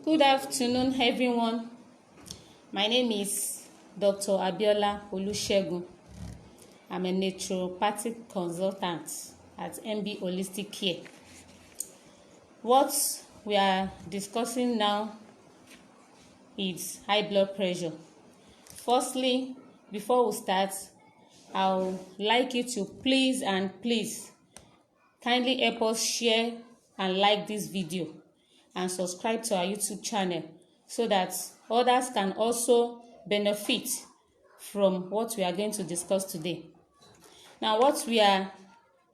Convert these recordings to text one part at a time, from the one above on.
Good afternoon, everyone. My name is Dr. Abiola Olusegun. I'm a Naturopathic Consultant at Embee Holistic Care. What we are discussing now is high blood pressure. Firstly, before we start, I would like you to please kindly help us share and like this video and subscribe to our YouTube channel so that others can also benefit from what we are going to discuss today. Now, what we are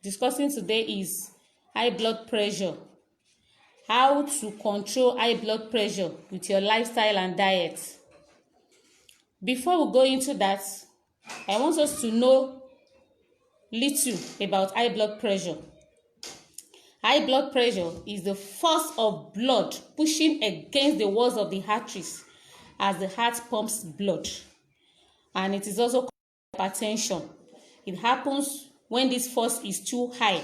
discussing today is high blood pressure. How to control high blood pressure with your lifestyle and diet. Before we go into that, I want us to know little about high blood pressure. High blood pressure is the force of blood pushing against the walls of the arteries as the heart pumps blood. And it is also called hypertension. It happens when this force is too high.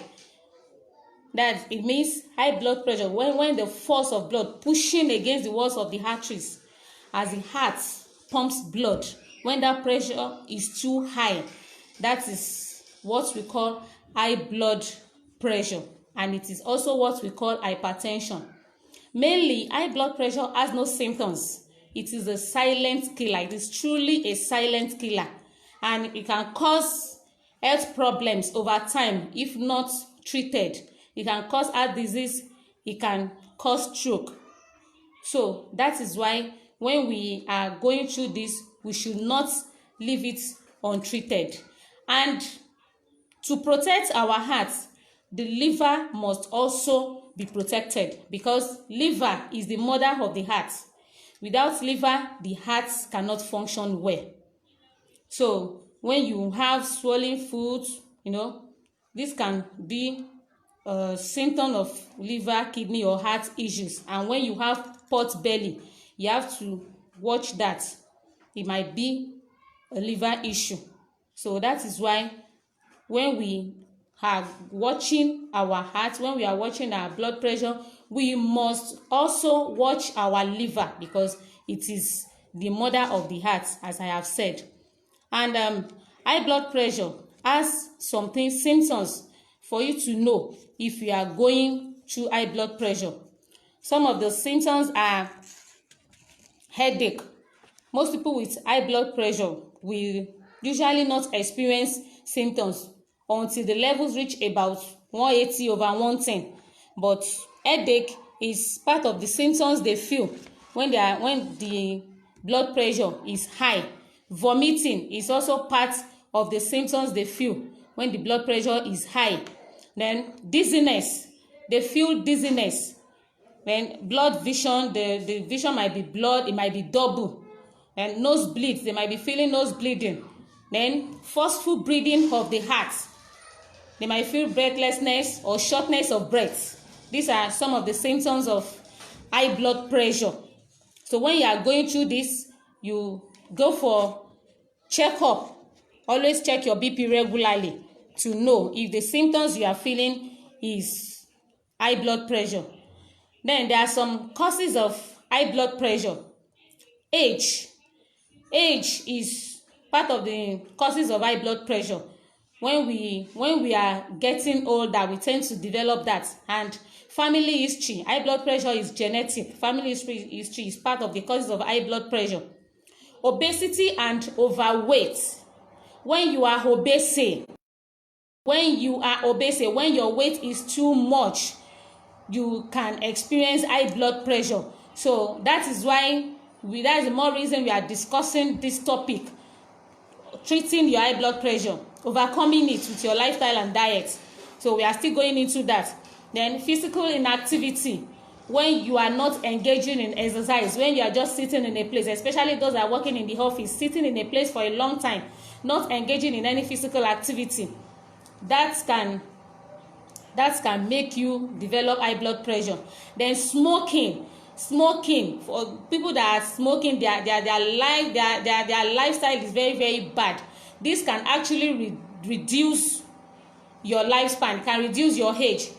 That it means high blood pressure when the force of blood pushing against the walls of the arteries as the heart pumps blood. When that pressure is too high, that is what we call high blood pressure. And it is also what we call hypertension. Mainly, high blood pressure has no symptoms. It is a silent killer. It is truly a silent killer. And it can cause health problems over time if not treated. It can cause heart disease. It can cause stroke. So that is why when we are going through this, we should not leave it untreated. And to protect our hearts, the liver must also be protected because liver is the mother of the heart. Without liver, the heart cannot function well. So when you have swollen food, this can be a symptom of liver, kidney, or heart issues. And when you have pot belly, you have to watch that. It might be a liver issue. So that is why when we are watching our heart, when we are watching our blood pressure, we must also watch our liver because it is the mother of the heart, as I have said. And high blood pressure has symptoms for you to know if you are going through high blood pressure. Some of the symptoms are headache. Most people with high blood pressure will usually not experience symptoms until the levels reach about 180/110. But headache is part of the symptoms they feel when the blood pressure is high. Vomiting is also part of the symptoms they feel when the blood pressure is high. Then dizziness, they feel dizziness. Then blood vision, the vision might be blood, it might be double. And nosebleeds, they might be feeling nose bleeding. Then forceful breathing of the heart. They might feel breathlessness or shortness of breath. These are some of the symptoms of high blood pressure. So when you are going through this, you go for checkup. Always check your BP regularly to know if the symptoms you are feeling is high blood pressure. Then there are some causes of high blood pressure. Age is part of the causes of high blood pressure. When we are getting older, we tend to develop that. And family history, high blood pressure is genetic. Family history is part of the causes of high blood pressure. Obesity and overweight. When you are obese, when your weight is too much, you can experience high blood pressure. So that is why that's the more reason we are discussing this topic, treating your high blood pressure, overcoming it with your lifestyle and diet. So we are still going into that. Then physical inactivity, when you are not engaging in exercise, when you are just sitting in a place, especially those that are working in the office, sitting in a place for a long time, not engaging in any physical activity, that can make you develop high blood pressure. Then smoking, for people that are smoking, their lifestyle is very, very bad. This can actually reduce your lifespan, can reduce your age.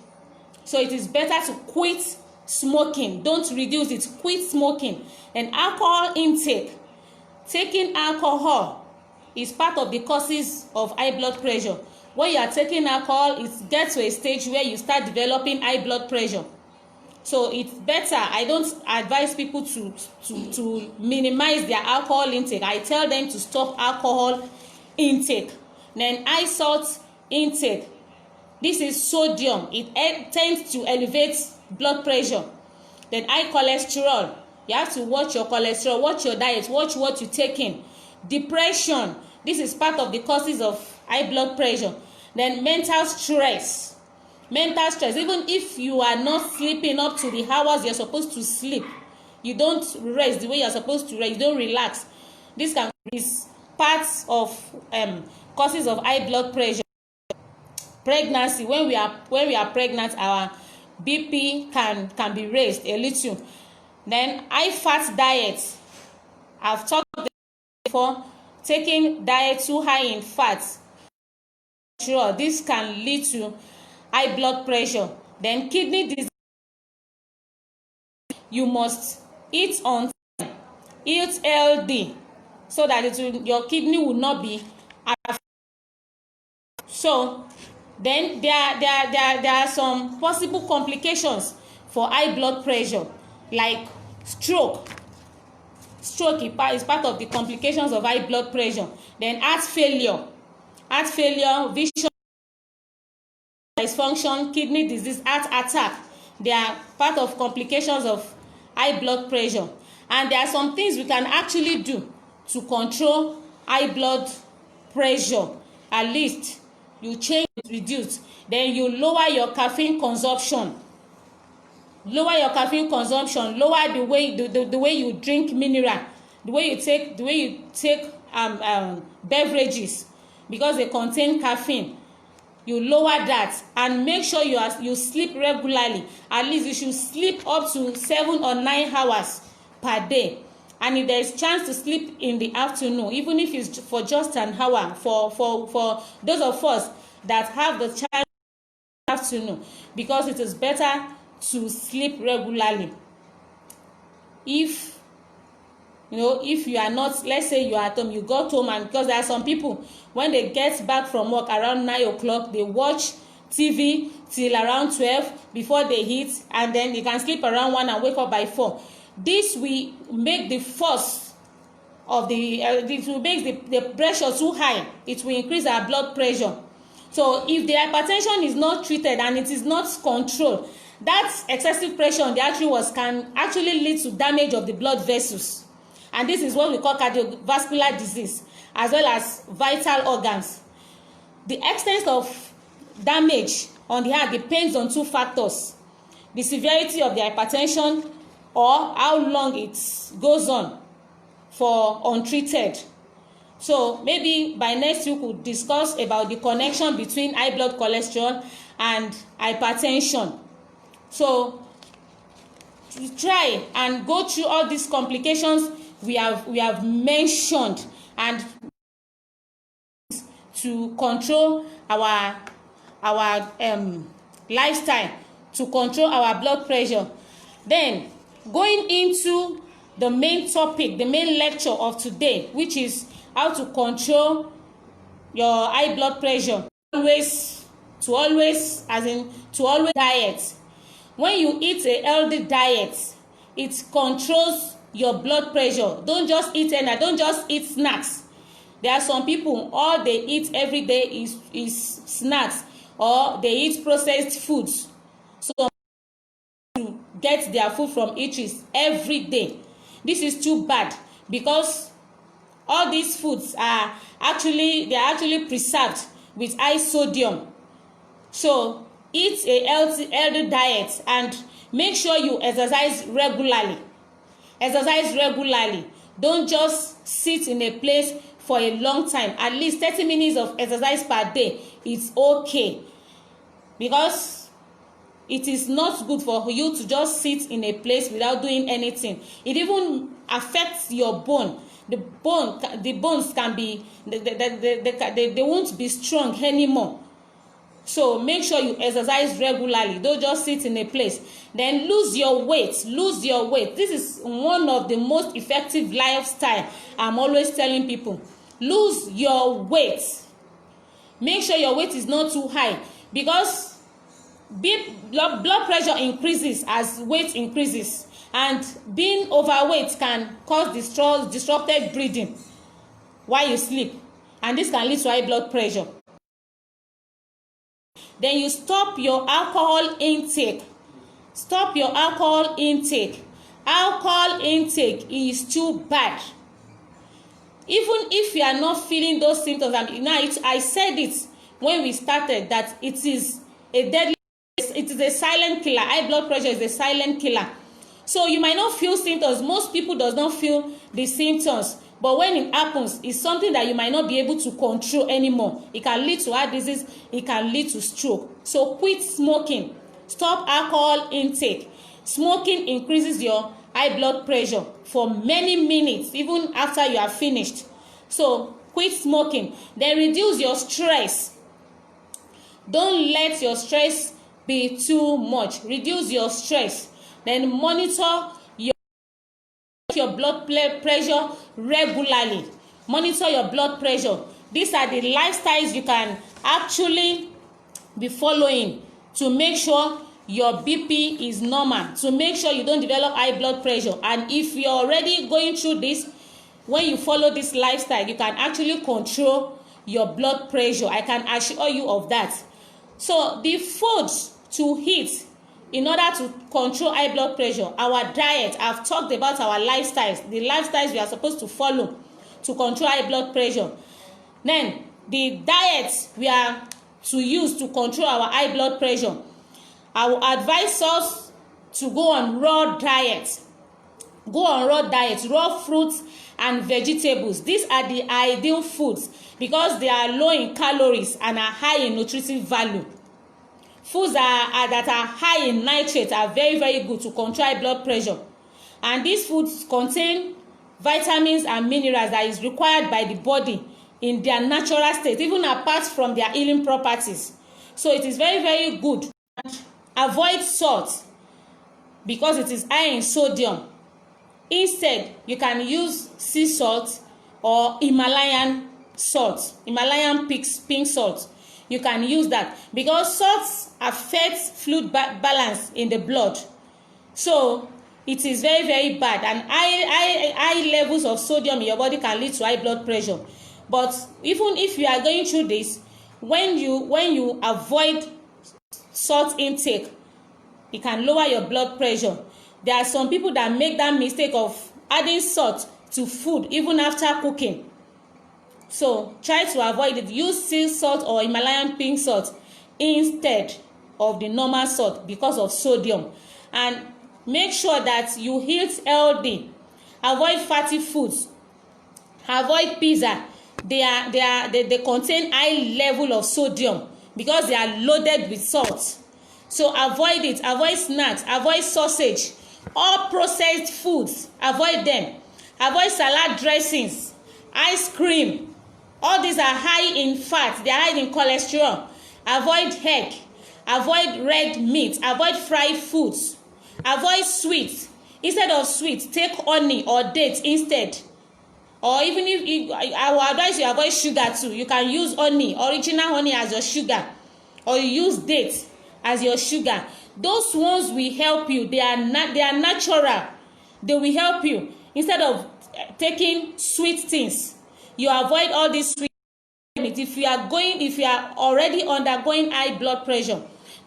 So it is better to quit smoking, don't reduce it, quit smoking. And alcohol intake, taking alcohol is part of the causes of high blood pressure. When you are taking alcohol, it gets to a stage where you start developing high blood pressure. So it's better. I don't advise people to minimize their alcohol intake. I tell them to stop alcohol intake. Then high salt intake, this is sodium. It tends to elevate blood pressure. Then high cholesterol, you have to watch your cholesterol, watch your diet, watch what you take in. Depression, this is part of the causes of high blood pressure. Then mental stress, even if you are not sleeping up to the hours you're supposed to sleep, you don't rest the way you're supposed to rest, you don't relax, this can be parts of causes of high blood pressure. Pregnancy, when we are pregnant, our BP can be raised a little. Then high fat diet, I've talked before, taking diet too high in fat, sure, this can lead to high blood pressure. Then kidney disease, you must eat on time, eat healthy, so that your kidney will not be affected. So then there are some possible complications for high blood pressure, like stroke. Stroke is part of the complications of high blood pressure. Then heart failure, vision dysfunction, kidney disease, heart attack, they are part of complications of high blood pressure. And there are some things we can actually do to control high blood pressure. At least you change, reduce. Then you lower your caffeine consumption. Lower the way you drink mineral, the way you take beverages, because they contain caffeine. You lower that, and make sure you sleep regularly. At least you should sleep up to 7 or 9 hours per day. And if there is chance to sleep in the afternoon, even if it's for just an hour, for those of us that have the chance in the afternoon, because it is better to sleep regularly. If you are not, let's say you are at home, you got home, and because there are some people, when they get back from work around 9 o'clock, they watch TV till around 12 before they eat, and then they can sleep around 1 and wake up by 4. This will make the force of it will make the pressure too high. It will increase our blood pressure. So if the hypertension is not treated and it is not controlled, that excessive pressure on the artery walls can actually lead to damage of the blood vessels. And this is what we call cardiovascular disease, as well as vital organs. The extent of damage on the heart depends on 2 factors: the severity of the hypertension, or how long it goes on for untreated. So maybe by next week we'll discuss about the connection between high blood cholesterol and hypertension. So try and go through all these complications we have mentioned, and to control our lifestyle, to control our blood pressure. Then going into the main topic, the main lecture of today, which is how to control your high blood pressure. To always diet. When you eat a healthy diet, it controls your blood pressure. Don't just eat snacks. There are some people, all they eat every day is snacks, or they eat processed foods. So to get their food from eateries every day. This is too bad, because all these foods are actually preserved with high sodium. So eat a healthy diet, and make sure you exercise regularly. Don't just sit in a place for a long time. At least 30 minutes of exercise per day is okay, because it is not good for you to just sit in a place without doing anything. It even affects your bone. The bones can be they won't be strong anymore. So make sure you exercise regularly. Don't just sit in a place. Then lose your weight. Lose your weight. This is one of the most effective lifestyle I'm always telling people. Lose your weight. Make sure your weight is not too high, because blood pressure increases as weight increases, and being overweight can cause disrupted breathing while you sleep, and this can lead to high blood pressure. Then you stop your alcohol intake. Stop your alcohol intake. Alcohol intake is too bad. Even if you are not feeling those symptoms, I said it when we started that it is a deadly, it is a silent killer. High blood pressure is a silent killer. So you might not feel symptoms. Most people does not feel the symptoms, but when it happens, it's something that you might not be able to control anymore. It can lead to heart disease. It can lead to stroke. So quit smoking. Stop alcohol intake. Smoking increases your high blood pressure for many minutes, even after you are finished. So quit smoking. Then reduce your stress. Don't let your stress be too much. Reduce your stress. Then monitor your blood pressure regularly. Monitor your blood pressure. These are the lifestyles you can actually be following to make sure your BP is normal, to make sure you don't develop high blood pressure. And if you're already going through this, when you follow this lifestyle, you can actually control your blood pressure. I can assure you of that. So the foods to eat in order to control high blood pressure, our diet. I've talked about our lifestyles, the lifestyles we are supposed to follow to control high blood pressure. Then the diet we are to use to control our high blood pressure. I will advise us to go on raw diet. Go on raw diet, raw fruits and vegetables. These are the ideal foods because they are low in calories and are high in nutritive value. Foods that are high in nitrates are very, very good to control high blood pressure. And these foods contain vitamins and minerals that is required by the body in their natural state, even apart from their healing properties. So it is very, very good. Avoid salt because it is high in sodium. Instead, you can use sea salt or Himalayan salt, Himalayan pink salt. You can use that because salt affects fluid balance in the blood. So it is very, very bad, and high levels of sodium in your body can lead to high blood pressure. But even if you are going through this, when you avoid salt intake, it can lower your blood pressure. There are some people that make that mistake of adding salt to food even after cooking. So try to avoid it. Use sea salt or Himalayan pink salt instead of the normal salt because of sodium. And make sure that you eat healthy. Avoid fatty foods. Avoid pizza. They contain high level of sodium because they are loaded with salt. So avoid it. Avoid snacks. Avoid sausage. All processed foods, avoid them. Avoid salad dressings, ice cream. All these are high in fat. They are high in cholesterol. Avoid egg. Avoid red meat. Avoid fried foods. Avoid sweets. Instead of sweets, take honey or dates instead. Or even if I will advise you avoid sugar too. You can use honey, original honey as your sugar, or you use dates as your sugar. Those ones will help you. They are natural. They will help you instead of taking sweet things. You avoid all these sweet. If you are already undergoing high blood pressure,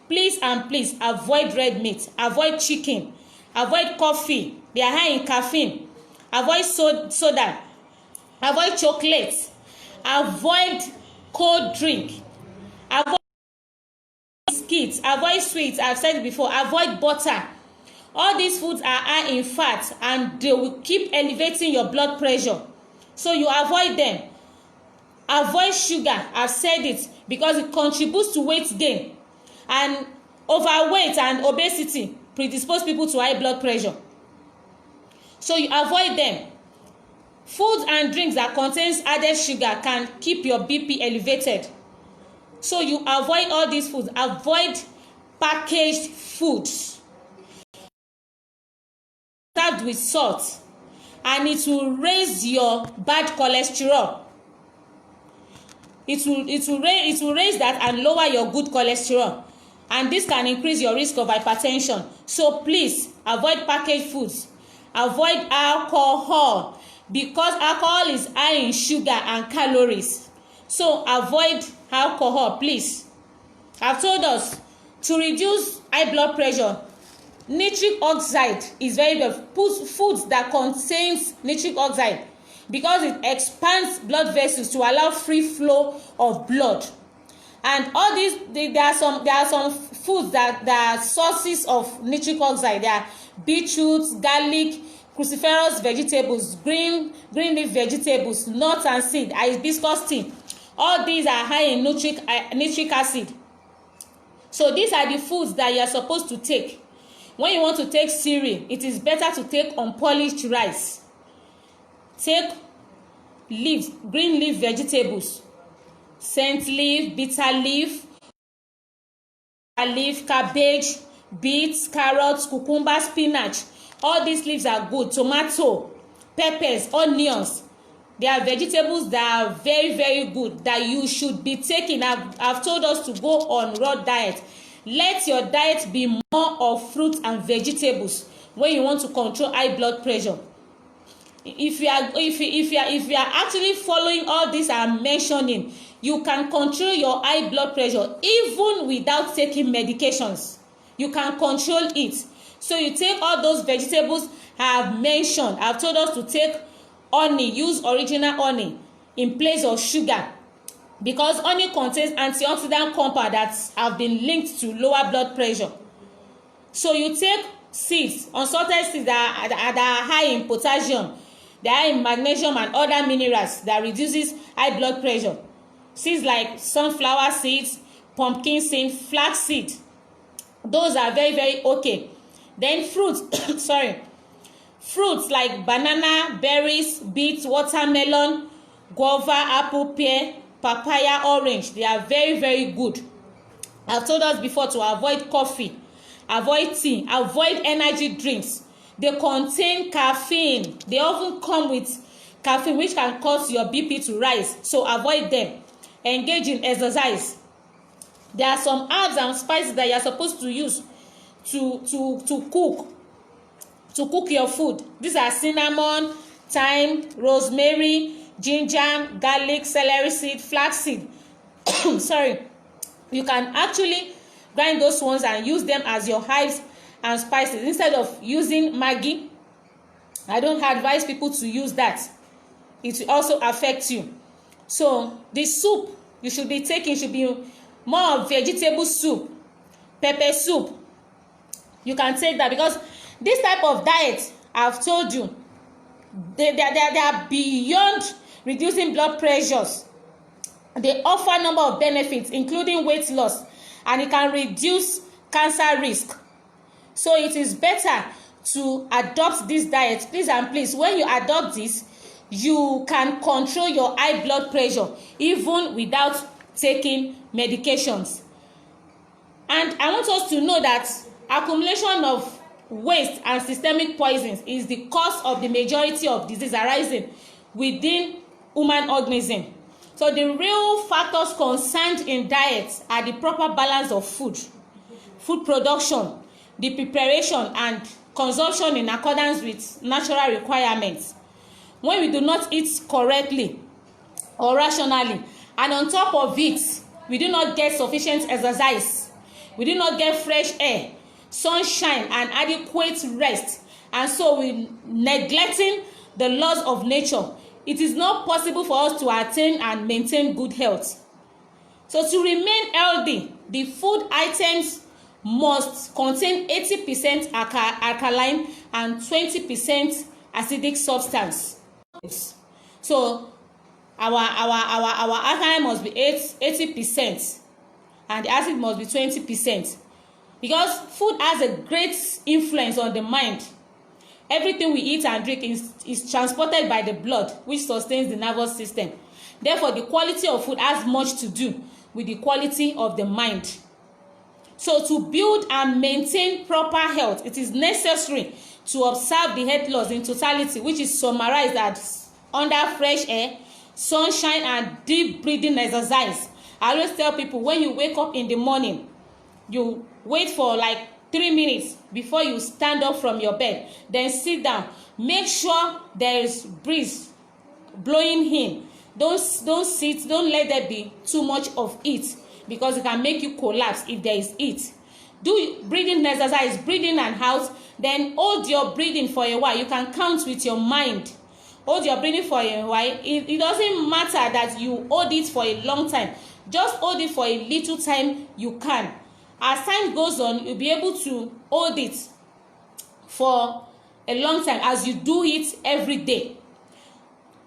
please avoid red meat, avoid chicken, avoid coffee. They are high in caffeine. Avoid soda, avoid chocolate, avoid cold drink, avoid biscuits, avoid sweets. I've said it before. Avoid butter. All these foods are high in fat and they will keep elevating your blood pressure. So you avoid them. Avoid sugar. I've said it because it contributes to weight gain, and overweight and obesity predispose people to high blood pressure. So you avoid them. Foods and drinks that contains added sugar can keep your BP elevated. So you avoid all these foods. Avoid packaged foods served with salt, and it will raise your bad cholesterol. It will raise that and lower your good cholesterol, and this can increase your risk of hypertension. So please avoid packaged foods. Avoid alcohol, because alcohol is high in sugar and calories. So avoid alcohol, please. I've told us to reduce high blood pressure. Nitric oxide is very good. Foods that contains nitric oxide, because it expands blood vessels to allow free flow of blood. And all these, there are some foods that are sources of nitric oxide. They are beetroot, garlic, cruciferous vegetables, green leaf vegetables, nuts and seed, hibiscus tea. All these are high in nitric acid. So these are the foods that you are supposed to take. When you want to take cereal, it is better to take unpolished rice. Take leaves, green leaf vegetables, scent leaf, bitter leaf, cabbage, beets, carrots, cucumber, spinach. All these leaves are good. Tomato, peppers, onions. They are vegetables that are very, very good that you should be taking. I've told us to go on raw diet. Let your diet be more of fruits and vegetables when you want to control high blood pressure. If you are actually following all this I'm mentioning, you can control your high blood pressure even without taking medications. You can control it. So you take all those vegetables I have mentioned. I've told us to take honey. Use original honey in place of sugar, because honey contains antioxidant compound that have been linked to lower blood pressure. So you take seeds, unsalted seeds that are high in potassium, they are in magnesium and other minerals that reduces high blood pressure. Seeds like sunflower seeds, pumpkin seed, flax seed, those are very, very okay. Then fruits fruits like banana, berries, beets, watermelon, guava, apple, pear, papaya, orange, they are very, very good. I've told us before to avoid coffee, avoid tea, avoid energy drinks. They contain caffeine. They often come with caffeine, which can cause your BP to rise. So avoid them. Engage in exercise. There are some herbs and spices that you are supposed to use to cook your food. These are cinnamon, thyme, rosemary, ginger, garlic, celery seed, flax seed. Sorry. You can actually grind those ones and use them as your herbs and spices instead of using Maggi. I don't advise people to use that. It will also affect you. So the soup you should be taking should be more of vegetable soup, pepper soup. You can take that, because this type of diet, I've told you, they are beyond reducing blood pressures. They offer a number of benefits, including weight loss, and it can reduce cancer risk. So it is better to adopt this diet. Please and please, when you adopt this, you can control your high blood pressure even without taking medications. And I want us to know that accumulation of waste and systemic poisons is the cause of the majority of disease arising within human organism. So the real factors concerned in diet are the proper balance of food production, the preparation and consumption in accordance with natural requirements. When we do not eat correctly or rationally, and on top of it, we do not get sufficient exercise, we do not get fresh air, sunshine and adequate rest, and so we neglecting the laws of nature, it is not possible for us to attain and maintain good health. So to remain healthy, the food items must contain 80% alkaline and 20% acidic substance. So our alkaline must be 80% and the acid must be 20%, because food has a great influence on the mind. Everything we eat and drink is transported by the blood, which sustains the nervous system. Therefore, the quality of food has much to do with the quality of the mind. So to build and maintain proper health, it is necessary to observe the health laws in totality, which is summarized as under fresh air, sunshine, and deep breathing exercise. I always tell people, when you wake up in the morning, you wait for like 3 minutes before you stand up from your bed, then sit down. Make sure there is breeze blowing in. Don't sit, don't let there be too much of it, because it can make you collapse if there is heat. Do breathing exercise, breathing and out. Then hold your breathing for a while. You can count with your mind. Hold your breathing for a while. It doesn't matter that you hold it for a long time. Just hold it for a little time you can. As time goes on, you'll be able to hold it for a long time as you do it every day.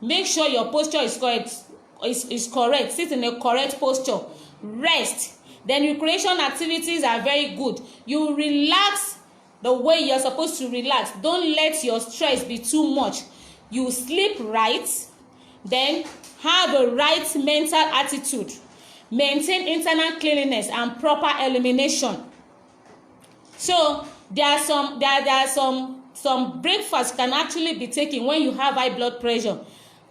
Make sure your posture is correct. Correct. Sit in a correct posture. Rest. Then recreation activities are very good. You relax the way you're supposed to relax. Don't let your stress be too much. You sleep right. Then have a right mental attitude. Maintain internal cleanliness and proper elimination. So there are some breakfast can actually be taken when you have high blood pressure.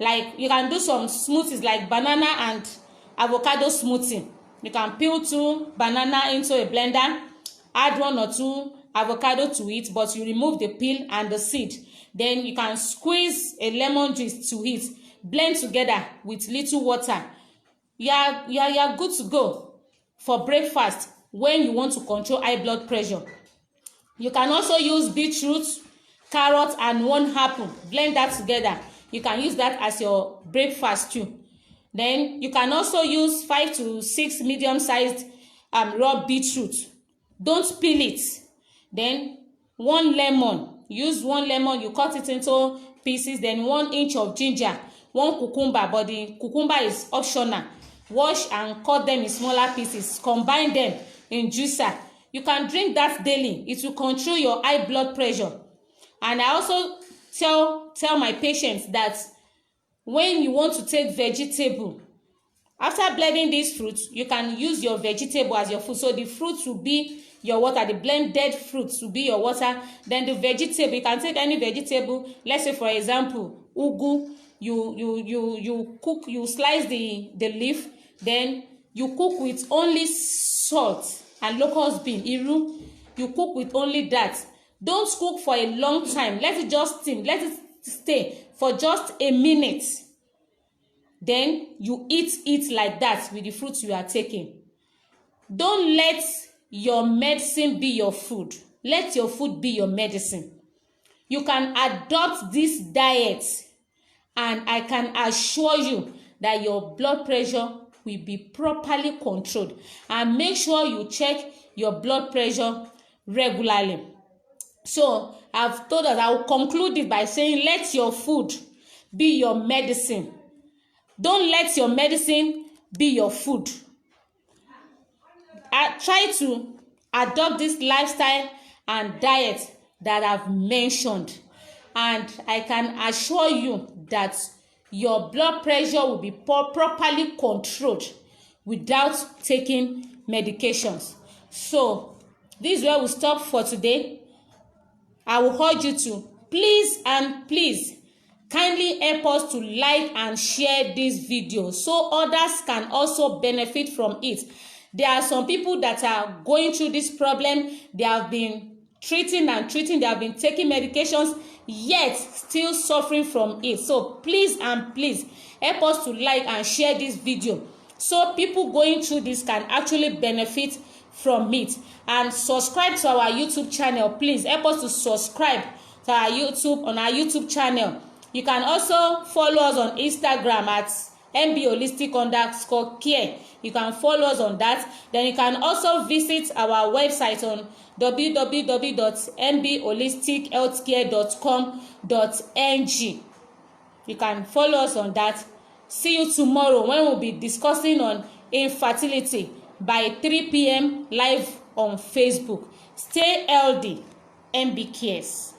Like you can do some smoothies like banana and avocado smoothie. You can peel 2 banana into a blender, add 1 or 2 avocado to it, but you remove the peel and the seed. Then you can squeeze a lemon juice to it, blend together with little water. You are good to go for breakfast when you want to control high blood pressure. You can also use beetroot, carrot, and 1 apple. Blend that together. You can use that as your breakfast too. Then you can also use 5 to 6 medium-sized raw beetroot. Don't peel it. Then 1 lemon. Use 1 lemon. You cut it into pieces. Then 1 inch of ginger. 1 cucumber, but the cucumber is optional. Wash and cut them in smaller pieces. Combine them in juicer. You can drink that daily. It will control your high blood pressure. And I also tell my patients that when you want to take vegetable, after blending these fruits, you can use your vegetable as your food. So the fruits will be your water. The blended fruits will be your water. Then the vegetable, you can take any vegetable. Let's say, for example, ugu. You cook. You slice the leaf. Then you cook with only salt and locust bean. Iru. You cook with only that. Don't cook for a long time. Let it just steam. Let it stay for just a minute. Then you eat it like that with the fruits you are taking. Don't let your medicine be your food. Let your food be your medicine. You can adopt this diet, and I can assure you that your blood pressure will be properly controlled. And make sure you check your blood pressure regularly. So I've told us, I will conclude it by saying, let your food be your medicine. Don't let your medicine be your food. Try to adopt this lifestyle and diet that I've mentioned, and I can assure you that your blood pressure will be properly controlled without taking medications. So this is where we stop for today. I will urge you to please kindly help us to like and share this video so others can also benefit from it. There are some people that are going through this problem. They have been treating, they have been taking medications, yet still suffering from it. So please help us to like and share this video so people going through this can actually benefit from it. And subscribe to our YouTube channel. Please help us to subscribe to our YouTube channel. You can also follow us on Instagram at Embee Holistic _care. You can follow us on that. Then you can also visit our website on www.embeeholistichealthcare.com.ng. You can follow us on that. See you tomorrow when we'll be discussing on infertility by 3 p.m. live on Facebook. Stay healthy. Embee cares.